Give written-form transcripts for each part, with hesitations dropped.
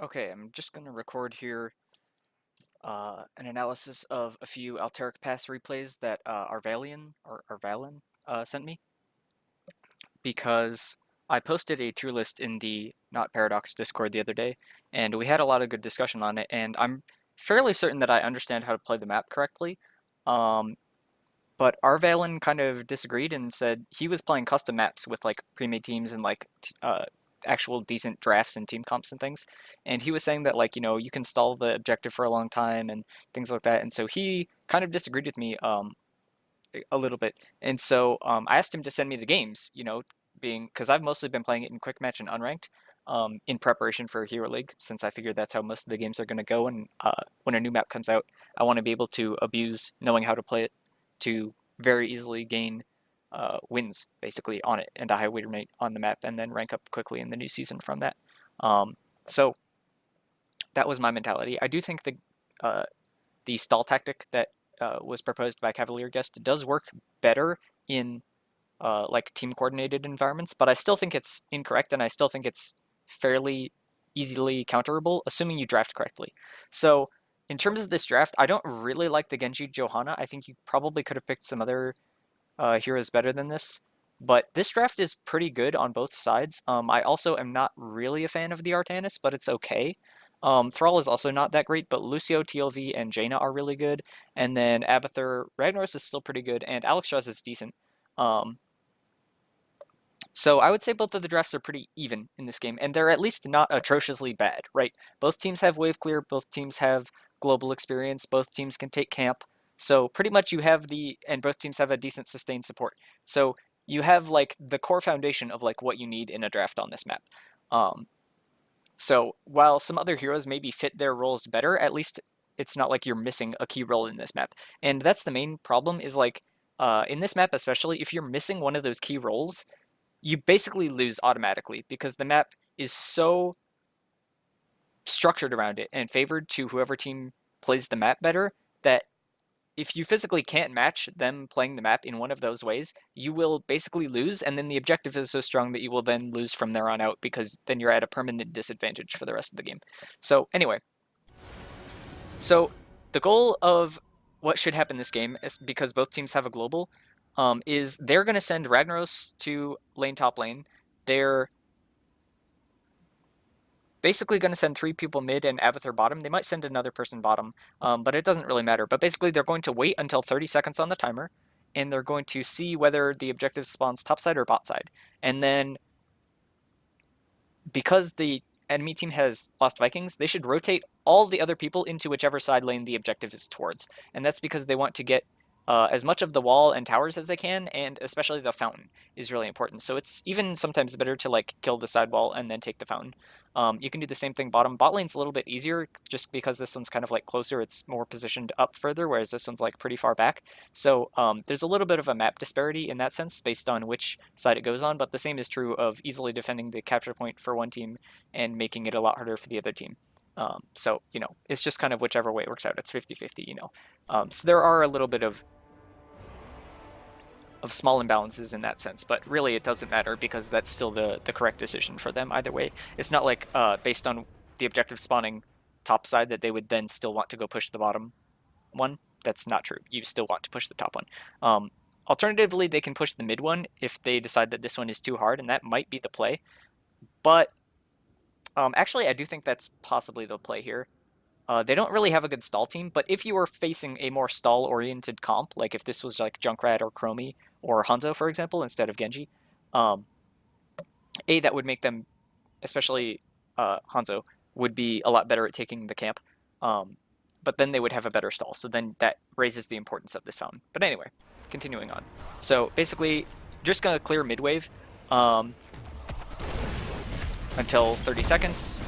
Okay, I'm just going to record here an analysis of a few Alterac pass replays that Arvallen sent me because I posted a tier list in the Not Paradox Discord the other day, and we had a lot of good discussion on it, and I'm fairly certain that I understand how to play the map correctly. Um, but Arvallen kind of disagreed and said he was playing custom maps with like pre-made teams and like actual decent drafts and team comps and things. And he was saying that like you can stall the objective for a long time and things like that. And so he kind of disagreed with me a little bit. And so I asked him to send me the games. Being because I've mostly been playing it in quick match and unranked. In preparation for Hero League, since I figured that's how most of the games are going to go. And when a new map comes out, I want to be able to abuse knowing how to play it to very easily gain wins basically on it and a high win rate on the map, and then rank up quickly in the new season from that. So that was my mentality. I do think the stall tactic that was proposed by Cavalier Guest does work better in like team coordinated environments, but I still think it's incorrect, and I still think it's fairly easily counterable, assuming you draft correctly. So in terms of this draft, I don't really like the Genji Johanna. I think you probably could have picked some other heroes better than this. But this draft is pretty good on both sides. I also am not really a fan of the Artanis, but it's okay. Thrall is also not that great, but Lucio, TLV, and Jaina are really good. And then Abathur, Ragnaros is still pretty good, and Alexstrasza is decent. So I would say both of the drafts are pretty even in this game, and they're at least not atrociously bad, right? Both teams have wave clear, both teams have global experience, both teams can take camp. So pretty much you have and both teams have a decent sustained support. So you have like the core foundation of like what you need in a draft on this map. Um, so while some other heroes maybe fit their roles better, at least it's not like you're missing a key role in this map. And that's the main problem is like in this map especially, if you're missing one of those key roles, you basically lose automatically because the map is so structured around it and favored to whoever team plays the map better that if you physically can't match them playing the map in one of those ways, you will basically lose, and then the objective is so strong that you will then lose from there on out because then you're at a permanent disadvantage for the rest of the game. So anyway, so the goal of what should happen this game is, because both teams have a global, is they're going to send Ragnaros to top lane. They're basically going to send 3 people mid and Abathur bottom. They might send another person bottom, but it doesn't really matter. But basically, they're going to wait until 30 seconds on the timer, and they're going to see whether the objective spawns topside or bot side. And then, because the enemy team has lost Vikings, they should rotate all the other people into whichever side lane the objective is towards. And that's because they want to get as much of the wall and towers as they can, and especially the fountain is really important. So it's even sometimes better to like kill the side wall and then take the fountain. You can do the same thing bottom. Bot lane's a little bit easier just because this one's kind of like closer. It's more positioned up further, whereas this one's like pretty far back. So there's a little bit of a map disparity in that sense based on which side it goes on, but the same is true of easily defending the capture point for one team and making it a lot harder for the other team. So, it's just kind of whichever way it works out. It's 50-50, So there are a little bit of small imbalances in that sense, but really it doesn't matter because that's still the correct decision for them either way. It's not like based on the objective spawning top side that they would then still want to go push the bottom one. That's not true. You still want to push the top one. Alternatively, they can push the mid one if they decide that this one is too hard, and that might be the play. But actually, I do think that's possibly the play here. They don't really have a good stall team, but if you were facing a more stall-oriented comp, like if this was like Junkrat or Chromie or Hanzo, for example, instead of Genji, that would make them, especially Hanzo, would be a lot better at taking the camp. But then they would have a better stall, so then that raises the importance of this fountain. But anyway, continuing on. So basically, just gonna clear mid-wave until 30 seconds.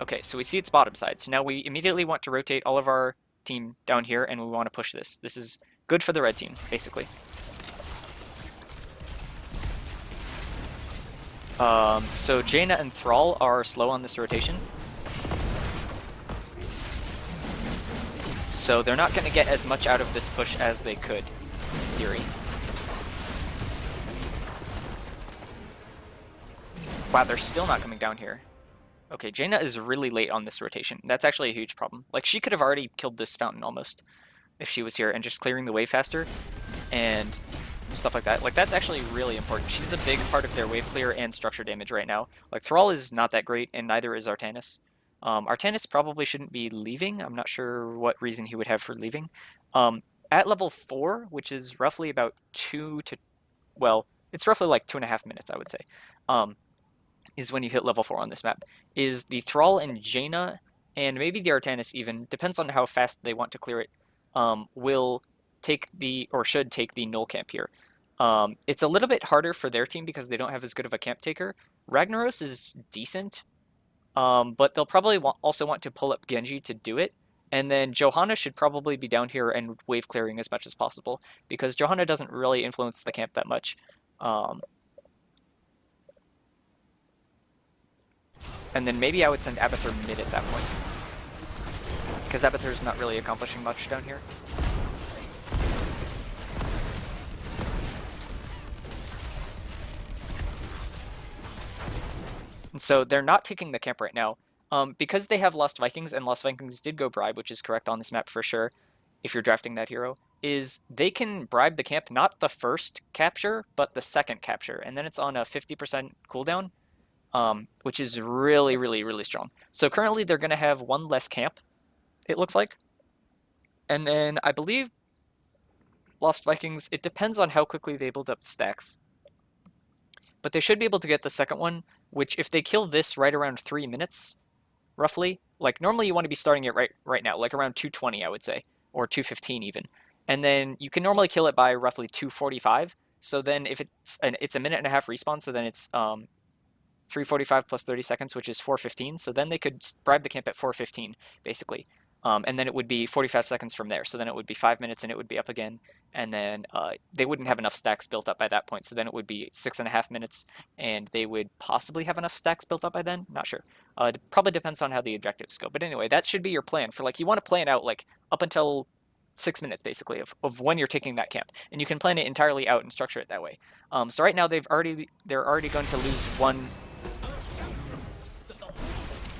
Okay, so we see its bottom side. So now we immediately want to rotate all of our team down here, and we want to push this. This is good for the red team, basically. So Jaina and Thrall are slow on this rotation. So they're not going to get as much out of this push as they could, in theory. Wow, they're still not coming down here. Okay, Jaina is really late on this rotation. That's actually a huge problem. Like, she could have already killed this fountain almost if she was here and just clearing the wave faster and stuff like that. Like, that's actually really important. She's a big part of their wave clear and structure damage right now. Like, Thrall is not that great, and neither is Artanis. Artanis probably shouldn't be leaving. I'm not sure what reason he would have for leaving. At level 4, which is roughly about 2 to, well, it's roughly like 2.5 minutes, I would say, is when you hit level 4 on this map, is the Thrall and Jaina, and maybe the Artanis even, depends on how fast they want to clear it, will take the, or should take the null camp here. It's a little bit harder for their team because they don't have as good of a camp taker. Ragnaros is decent, but they'll probably also want to pull up Genji to do it. And then Johanna should probably be down here and wave clearing as much as possible because Johanna doesn't really influence the camp that much. And then maybe I would send Abathur mid at that point because Abathur's not really accomplishing much down here. And so they're not taking the camp right now. Because they have Lost Vikings, and Lost Vikings did go bribe, which is correct on this map for sure, if you're drafting that hero, is they can bribe the camp, not the first capture, but the second capture. And then it's on a 50% cooldown, which is really, really, really strong. So currently they're going to have one less camp, it looks like. And then I believe Lost Vikings, it depends on how quickly they build up stacks. But they should be able to get the second one, which if they kill this right around 3 minutes, roughly, like normally you want to be starting it right now, like around 2:20, I would say, or 2:15 even. And then you can normally kill it by roughly 2:45. So then if it's a minute and a half respawn, so then it's 3:45 plus 30 seconds, which is 4:15. So then they could bribe the camp at 4:15, basically. And then it would be 45 seconds from there. So then it would be 5 minutes and it would be up again. And then they wouldn't have enough stacks built up by that point. So then it would be 6.5 minutes and they would possibly have enough stacks built up by then. Not sure. It probably depends on how the objectives go. But anyway, that should be your plan for like, you want to plan out like up until 6 minutes basically of when you're taking that camp. And you can plan it entirely out and structure it that way. So right now they're already going to lose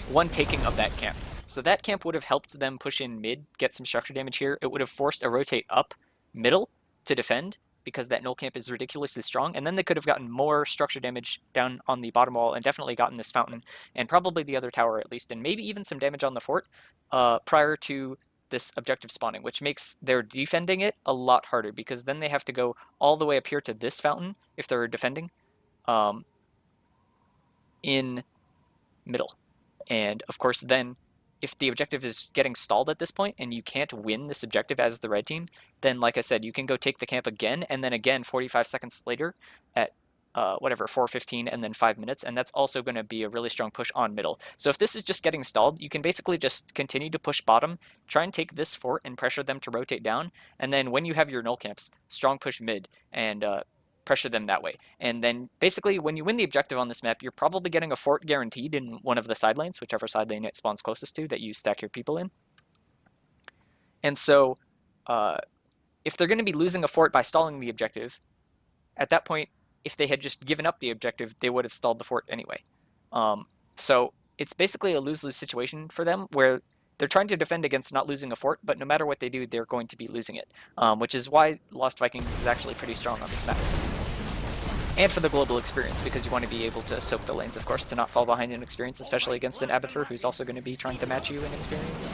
one taking of that camp. So that camp would have helped them push in mid, get some structure damage here. It would have forced a rotate up middle to defend because that null camp is ridiculously strong. And then they could have gotten more structure damage down on the bottom wall and definitely gotten this fountain and probably the other tower at least, and maybe even some damage on the fort prior to this objective spawning, which makes their defending it a lot harder because then they have to go all the way up here to this fountain if they're defending in middle. And of course then if the objective is getting stalled at this point and you can't win this objective as the red team, then like I said, you can go take the camp again and then again 45 seconds later at 4:15 and then 5 minutes, and that's also going to be a really strong push on middle. So if this is just getting stalled, you can basically just continue to push bottom, try and take this fort and pressure them to rotate down, and then when you have your null camps, strong push mid and pressure them that way. And then basically when you win the objective on this map, you're probably getting a fort guaranteed in one of the side lanes, whichever side lane it spawns closest to that you stack your people in. And so if they're going to be losing a fort by stalling the objective, at that point, if they had just given up the objective, they would have stalled the fort anyway. So it's basically a lose-lose situation for them where they're trying to defend against not losing a fort, but no matter what they do, they're going to be losing it, which is why Lost Vikings is actually pretty strong on this map. And for the global experience, because you want to be able to soak the lanes, of course, to not fall behind in experience, especially against an Abathur who's also going to be trying to match you in experience.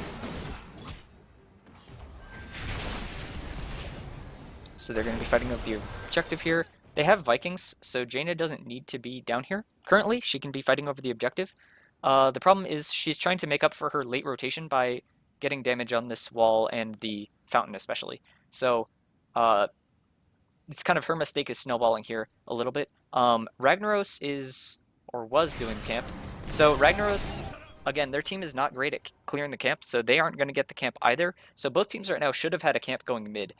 So they're going to be fighting over the objective here. They have Vikings, so Jaina doesn't need to be down here. Currently, she can be fighting over the objective. The problem is she's trying to make up for her late rotation by getting damage on this wall and the fountain especially. So it's kind of her mistake is snowballing here a little bit. Ragnaros is, or was doing camp. So Ragnaros, again, their team is not great at clearing the camp, so they aren't going to get the camp either. So both teams right now should have had a camp going mid.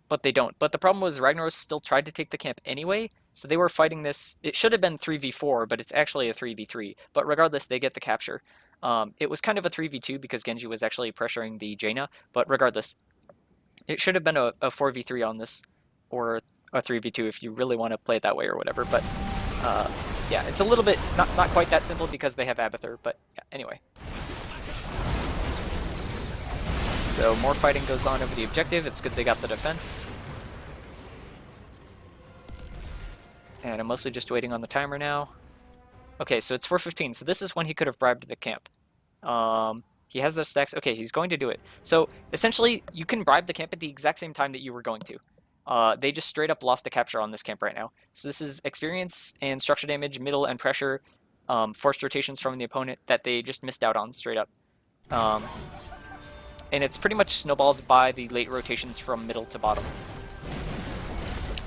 But they don't. But the problem was Ragnaros still tried to take the camp anyway, so they were fighting this. It should have been 3v4, but it's actually a 3v3. But regardless, they get the capture. It was kind of a 3v2 because Genji was actually pressuring the Jaina, but regardless, it should have been a 4v3 on this, or a 3v2 if you really want to play it that way or whatever. But Yeah, it's a little bit, not quite that simple because they have Abathur, but yeah, anyway. So more fighting goes on over the objective. It's good they got the defense. And I'm mostly just waiting on the timer now. Okay, so it's 4:15, so this is when he could have bribed the camp. He has the stacks. Okay, he's going to do it. So essentially, you can bribe the camp at the exact same time that you were going to. They just straight up lost a capture on this camp right now. So this is experience and structure damage, middle and pressure, forced rotations from the opponent that they just missed out on straight up. And it's pretty much snowballed by the late rotations from middle to bottom.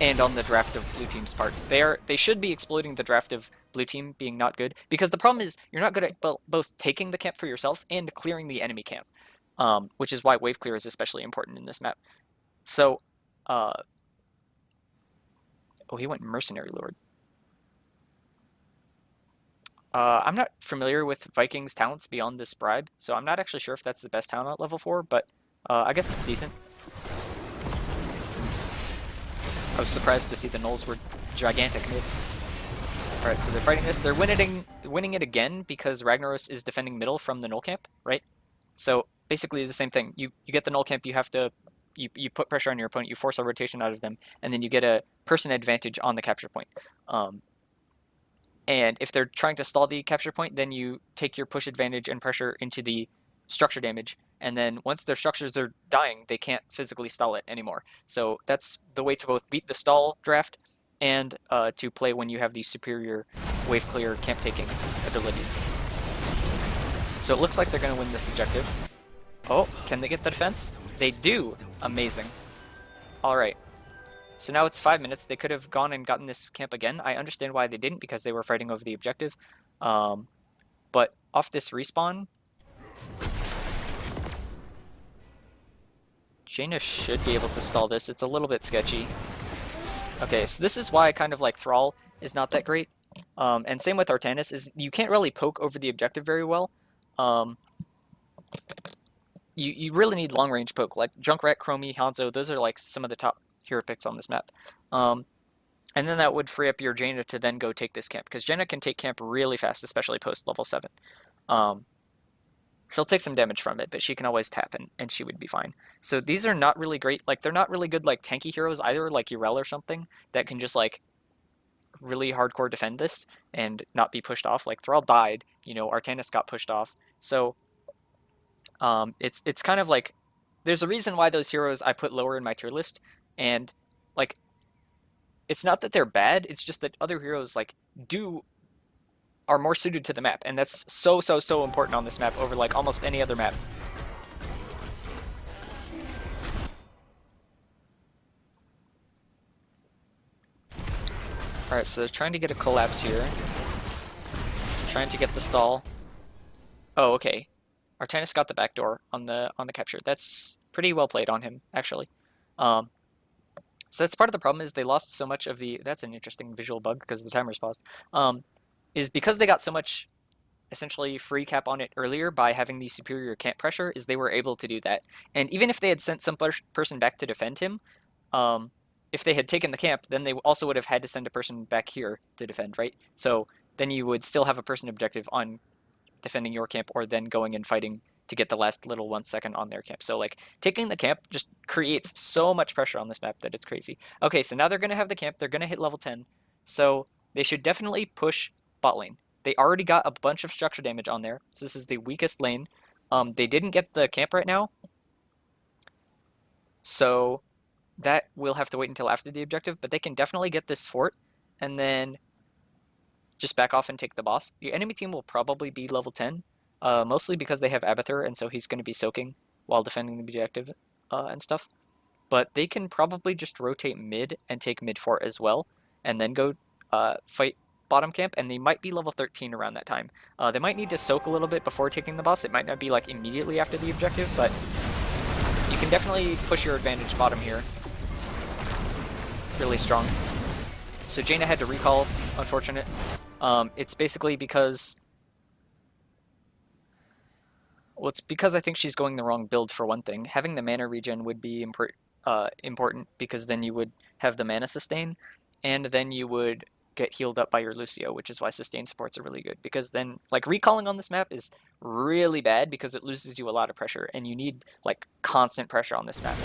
And on the draft of blue team's part. They should be exploiting the draft of blue team being not good, because the problem is you're not good at both taking the camp for yourself and clearing the enemy camp, which is why wave clear is especially important in this map. So, oh, he went Mercenary Lord. I'm not familiar with Vikings' talents beyond this bribe, so I'm not actually sure if that's the best talent at level 4, but I guess it's decent. I was surprised to see the Gnolls were gigantic mid. Alright, so they're fighting this. They're winning it again because Ragnaros is defending middle from the Gnoll camp, right? So basically the same thing. You get the Gnoll camp, you have to you put pressure on your opponent, you force a rotation out of them, and then you get a person advantage on the capture point. And if they're trying to stall the capture point, then you take your push advantage and pressure into the structure damage, and then once their structures are dying, they can't physically stall it anymore. So that's the way to both beat the stall draft and to play when you have these superior wave clear camp taking abilities. So it looks like they're going to win this objective. Oh, can they get the defense? They do. Amazing. Alright. So now it's 5 minutes. They could have gone and gotten this camp again. I understand why they didn't, because they were fighting over the objective. But off this respawn, Jaina should be able to stall this. It's a little bit sketchy. Okay, so this is why I kind of like Thrall is not that great. And same with Artanis, is you can't really poke over the objective very well. You really need long range poke, like Junkrat, Chromie, Hanzo. Those are like some of the top hero picks on this map. And then that would free up your Jaina to then go take this camp, because Jaina can take camp really fast, especially post level 7. She'll take some damage from it, but she can always tap and she would be fine. So these are not really great, like they're not really good like tanky heroes either, like Urel or something, that can just like really hardcore defend this and not be pushed off. Like Thrall died, you know, Artanis got pushed off. So it's kind of like, there's a reason why those heroes I put lower in my tier list, and like it's not that they're bad, it's just that other heroes like are more suited to the map, and that's so important on this map over like almost any other map. Alright, so they're trying to get a collapse here. Trying to get the stall. Oh, okay. Artanis got the backdoor on the capture. That's pretty well played on him, actually. So that's part of the problem, is they lost so much of the... That's an interesting visual bug because the timer's paused. Is because they got so much essentially free cap on it earlier by having the superior camp pressure, is they were able to do that. And even if they had sent some person back to defend him, if they had taken the camp, then they also would have had to send a person back here to defend, right? So then you would still have a person objective on defending your camp, or then going and fighting to get the last little 1 second on their camp. So like taking the camp just creates so much pressure on this map that it's crazy. Okay, so now they're going to have the camp. They're going to hit level 10. So they should definitely push bot lane. They already got a bunch of structure damage on there, so this is the weakest lane. They didn't get the camp right now, so that we'll have to wait until after the objective, but they can definitely get this fort and then just back off and take the boss. The enemy team will probably be level 10, mostly because they have Abathur, and so he's going to be soaking while defending the objective and stuff. But they can probably just rotate mid and take mid fort as well, and then go fight bottom camp, and they might be level 13 around that time. They might need to soak a little bit before taking the boss. It might not be like immediately after the objective, but you can definitely push your advantage bottom here. Really strong. So Jaina had to recall, unfortunate. It's basically because... Well, it's because I think she's going the wrong build, for one thing. Having the mana regen would be important, because then you would have the mana sustain, and then you would get healed up by your Lucio, which is why sustain supports are really good. Because then, like, recalling on this map is really bad because it loses you a lot of pressure, and you need, like, constant pressure on this map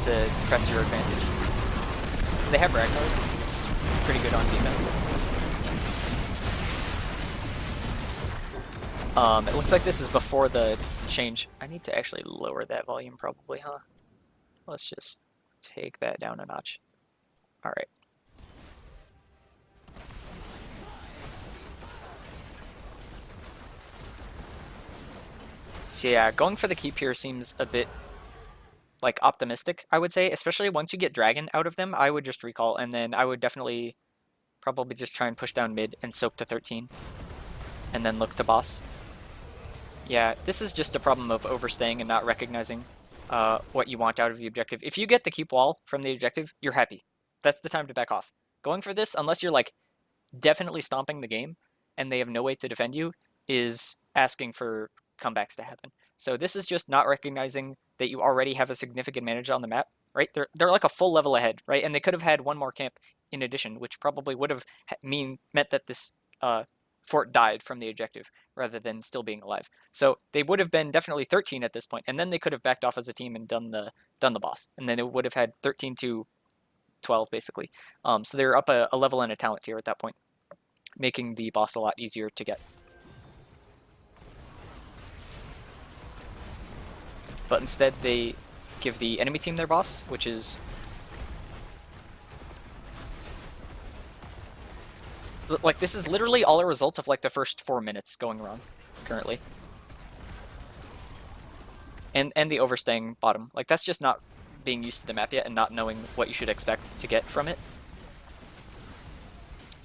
to press your advantage. So they have Ragnaros, it's pretty good on defense. It looks like this is before the change. I need to actually lower that volume probably, huh? Let's just take that down a notch. Alright. So yeah, going for the keep here seems a bit, like, optimistic, I would say. Especially once you get Dragon out of them, I would just recall, and then I would definitely probably just try and push down mid and soak to 13. And then look to boss. Yeah, this is just a problem of overstaying and not recognizing what you want out of the objective. If you get the keep wall from the objective, you're happy. That's the time to back off. Going for this, unless you're, like, definitely stomping the game and they have no way to defend you, is asking for comebacks to happen. So this is just not recognizing that you already have a significant advantage on the map, right? They're like a full level ahead, right? And they could have had one more camp in addition, which probably would have meant that this fort died from the objective rather than still being alive. So they would have been definitely 13 at this point, and then they could have backed off as a team and done the boss, and then it would have had 13 to 12 basically. So they're up a level and a talent tier at that point, making the boss a lot easier to get. But instead they give the enemy team their boss, which is like, this is literally all a result of, like, the first 4 minutes going wrong currently. And the overstaying bottom. Like, that's just not being used to the map yet and not knowing what you should expect to get from it.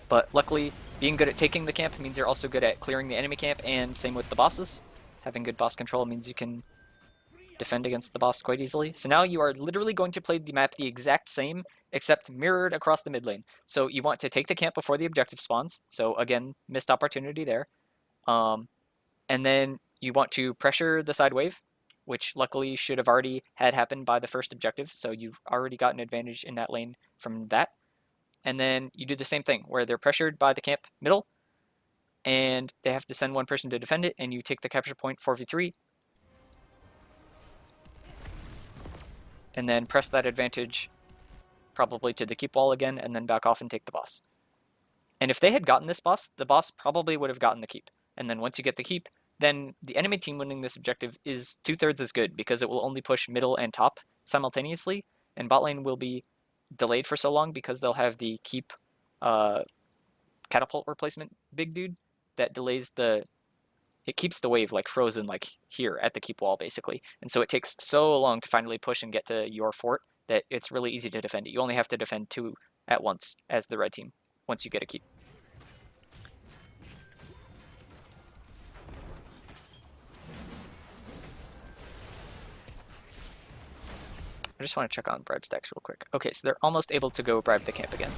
But luckily, being good at taking the camp means you're also good at clearing the enemy camp, and same with the bosses. Having good boss control means you can defend against the boss quite easily. So now you are literally going to play the map the exact same, except mirrored across the mid lane. So you want to take the camp before the objective spawns. So again, missed opportunity there. And then you want to pressure the side wave, which luckily should have already had happened by the first objective. So you've already got an advantage in that lane from that. And then you do the same thing where they're pressured by the camp middle, and they have to send one person to defend it, and you take the capture point 4v3. And then press that advantage probably to the keep wall again, and then back off and take the boss. And if they had gotten this boss, the boss probably would have gotten the keep. And then once you get the keep, then the enemy team winning this objective is 2/3 as good, because it will only push middle and top simultaneously, and bot lane will be delayed for so long because they'll have the keep catapult replacement big dude that delays it keeps the wave, like, frozen, like, here at the keep wall basically. And so it takes so long to finally push and get to your fort that it's really easy to defend it. You only have to defend 2 at once as the red team once you get a keep. I just want to check on bribe stacks real quick. Okay, so they're almost able to go bribe the camp again.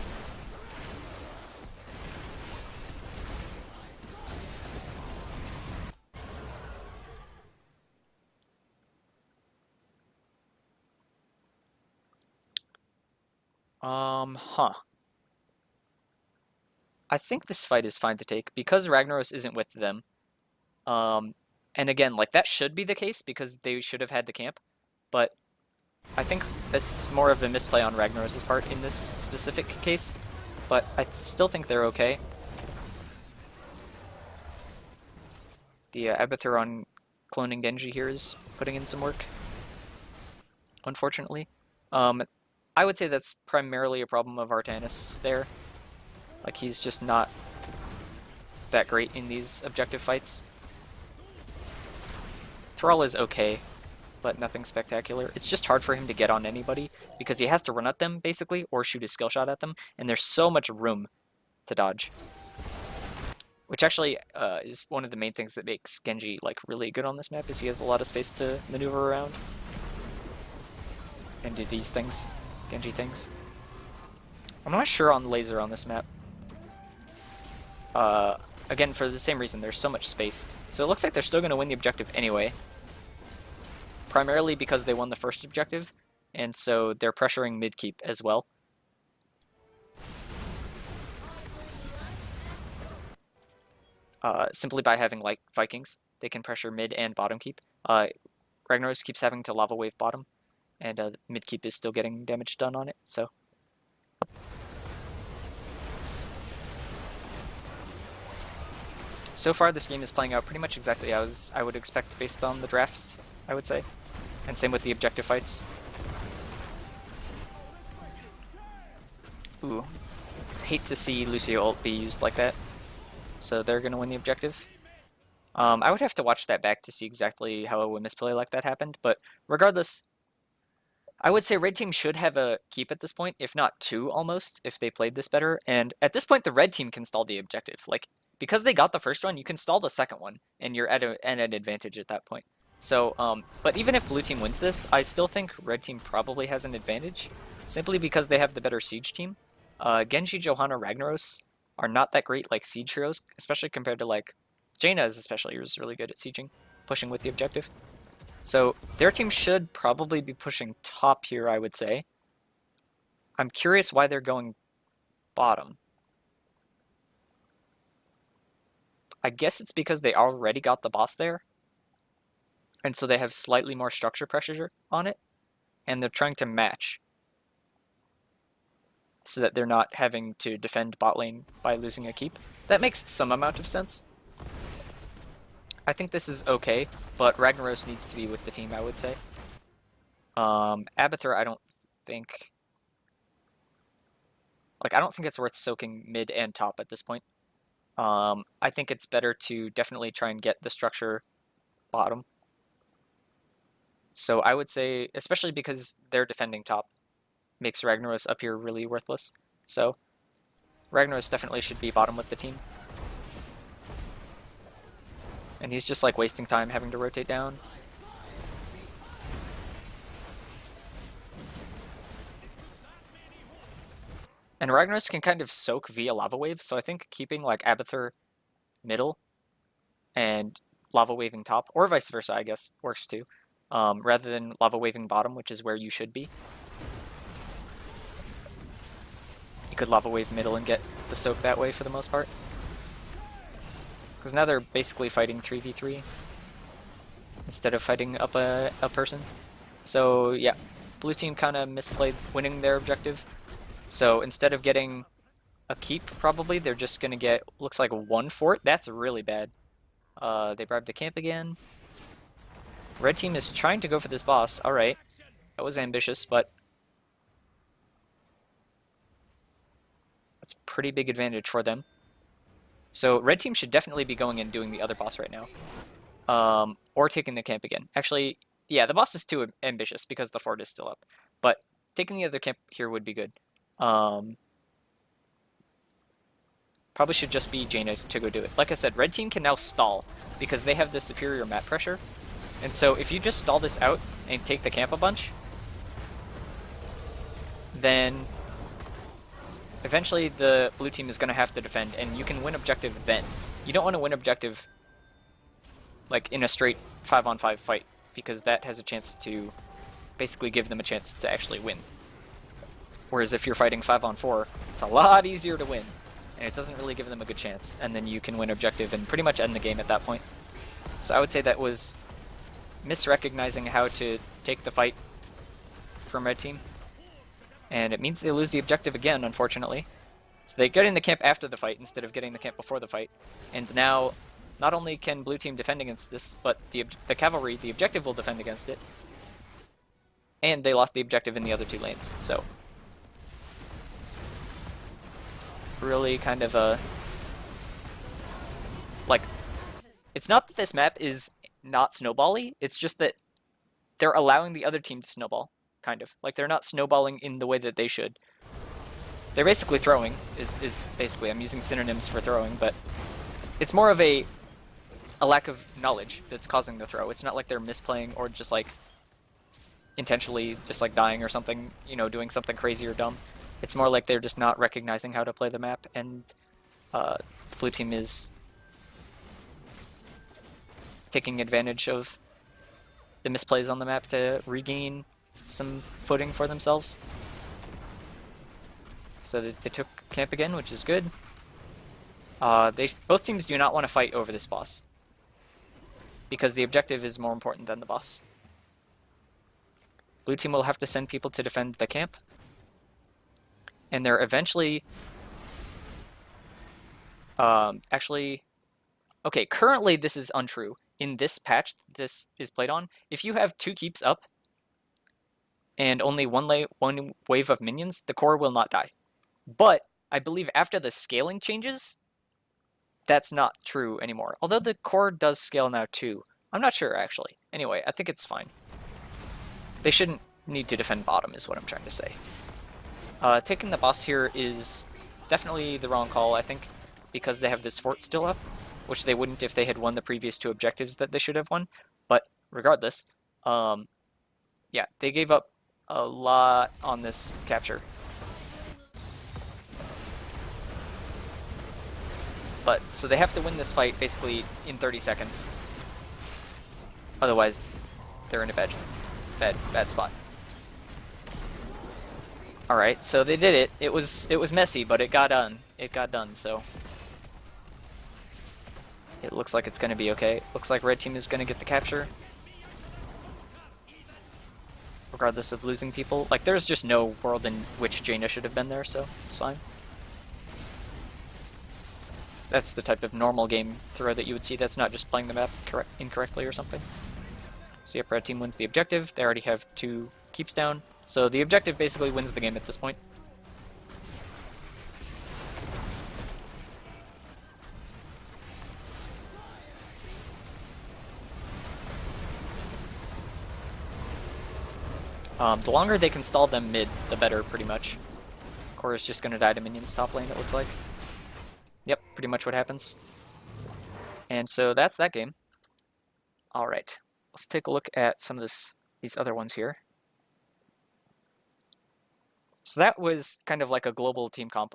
I think this fight is fine to take because Ragnaros isn't with them. And again, like, that should be the case because they should have had the camp, but I think that's more of a misplay on Ragnaros' part in this specific case, but I still think they're okay. The Abathur on cloning Genji here is putting in some work, unfortunately. I would say that's primarily a problem of Artanis there. Like, he's just not that great in these objective fights. Thrall is okay, but nothing spectacular. It's just hard for him to get on anybody because he has to run at them, basically, or shoot his skill shot at them, and there's so much room to dodge. Which actually is one of the main things that makes Genji, like, really good on this map, is he has a lot of space to maneuver around and do these things, Genji things. I'm not sure on laser on this map. Again, for the same reason, there's so much space. So it looks like they're still going to win the objective anyway. Primarily because they won the first objective, and so they're pressuring mid-keep as well. simply by having like Vikings. They can pressure mid and bottom keep. Ragnaros keeps having to lava wave bottom, and mid keep is still getting damage done on it. So far, this game is playing out pretty much exactly as I would expect based on the drafts, I would say. And same with the objective fights. Ooh. Hate to see Lucio ult be used like that. So they're going to win the objective. I would have to watch that back to see exactly how a misplay like that happened, but regardless, I would say red team should have a keep at this point, if not two almost, if they played this better. And at this point, the red team can stall the objective. Like, because they got the first one, you can stall the second one, and you're at an advantage at that point. So, but even if blue team wins this, I still think red team probably has an advantage, simply because they have the better siege team. Genji, Johanna, Ragnaros are not that great like siege heroes, especially compared to like Jaina is really good at sieging, pushing with the objective. So their team should probably be pushing top here, I would say. I'm curious why they're going bottom. I guess it's because they already got the boss there, and so they have slightly more structure pressure on it, and they're trying to match so that they're not having to defend bot lane by losing a keep. That makes some amount of sense. I think this is okay, but Ragnaros needs to be with the team, I would say. Abathur, I don't think it's worth soaking mid and top at this point. I think it's better to definitely try and get the structure bottom. So I would say, especially because they're defending top, makes Ragnaros up here really worthless. So Ragnaros definitely should be bottom with the team. And he's just like wasting time having to rotate down. And Ragnaros can kind of soak via lava wave, so I think keeping like Abathur middle and lava waving top, or vice versa, I guess, works too, rather than lava waving bottom, which is where you should be. You could lava wave middle and get the soak that way for the most part. Because now they're basically fighting 3v3 instead of fighting up a person. So yeah, blue team kind of misplayed winning their objective. So instead of getting a keep, probably, they're just going to get, looks like 1 fort. That's really bad. They bribed a camp again. Red team is trying to go for this boss. Alright, that was ambitious, but that's a pretty big advantage for them. So red team should definitely be going and doing the other boss right now. Or taking the camp again. Actually, yeah, the boss is too ambitious because the fort is still up. But taking the other camp here would be good. Probably should just be Jaina to go do it. Like I said, red team can now stall because they have the superior map pressure. And so if you just stall this out and take the camp a bunch, then eventually the blue team is going to have to defend, and you can win objective then. You don't want to win objective like in a straight 5-on-5 fight, because that has a chance to basically give them a chance to actually win. Whereas if you're fighting 5-on-4, it's a lot easier to win, and it doesn't really give them a good chance, and then you can win objective and pretty much end the game at that point. So I would say that was misrecognizing how to take the fight from red team. And it means they lose the objective again, unfortunately. So they're getting the camp after the fight instead of getting the camp before the fight. And now, not only can blue team defend against this, but the cavalry, the objective, will defend against it. And they lost the objective in the other two lanes, so really kind of a... like, it's not that this map is not snowbally, it's just that they're allowing the other team to snowball. Kind of. Like, they're not snowballing in the way that they should. They're basically throwing, is basically, I'm using synonyms for throwing, but it's more of a lack of knowledge that's causing the throw. It's not like they're misplaying or just, like, intentionally just, like, dying or something, you know, doing something crazy or dumb. It's more like they're just not recognizing how to play the map, and the blue team is taking advantage of the misplays on the map to regain some footing for themselves. So they took camp again, which is good. Both teams do not want to fight over this boss because the objective is more important than the boss. Blue team will have to send people to defend the camp, and they're eventually actually okay. Currently, this is untrue. In this patch, this is played on. If you have 2 keeps up and only one wave of minions, the core will not die. But I believe after the scaling changes, that's not true anymore. Although the core does scale now too. I'm not sure actually. Anyway, I think it's fine. They shouldn't need to defend bottom is what I'm trying to say. Taking the boss here is definitely the wrong call, I think, because they have this fort still up, which they wouldn't if they had won the previous 2 objectives that they should have won. But regardless, yeah, they gave up a lot on this capture. But, so they have to win this fight basically in 30 seconds. Otherwise, they're in a bad spot. Alright, so they did it. It was messy, but it got done. It got done, so it looks like it's gonna be okay. Looks like red team is gonna get the capture. Regardless of losing people. Like, there's just no world in which Jaina should have been there, so it's fine. That's the type of normal game throw that you would see. That's not just playing the map incorrectly or something. So yep, red team wins the objective. They already have 2 keeps down. So the objective basically wins the game at this point. The longer they can stall them mid, the better, pretty much. Core is just going to die to minions top lane, it looks like. Yep, pretty much what happens. And so that's that game. Alright, let's take a look at some of these other ones here. So that was kind of like a global team comp.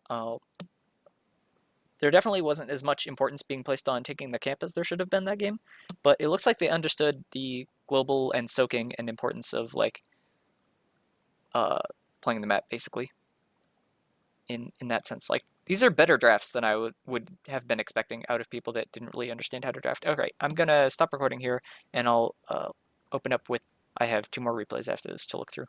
There definitely wasn't as much importance being placed on taking the camp as there should have been that game, but it looks like they understood the global and soaking and importance of like playing the map basically. In that sense, like these are better drafts than I would have been expecting out of people that didn't really understand how to draft. Okay, I'm gonna stop recording here, and I'll open up with. I have 2 more replays after this to look through.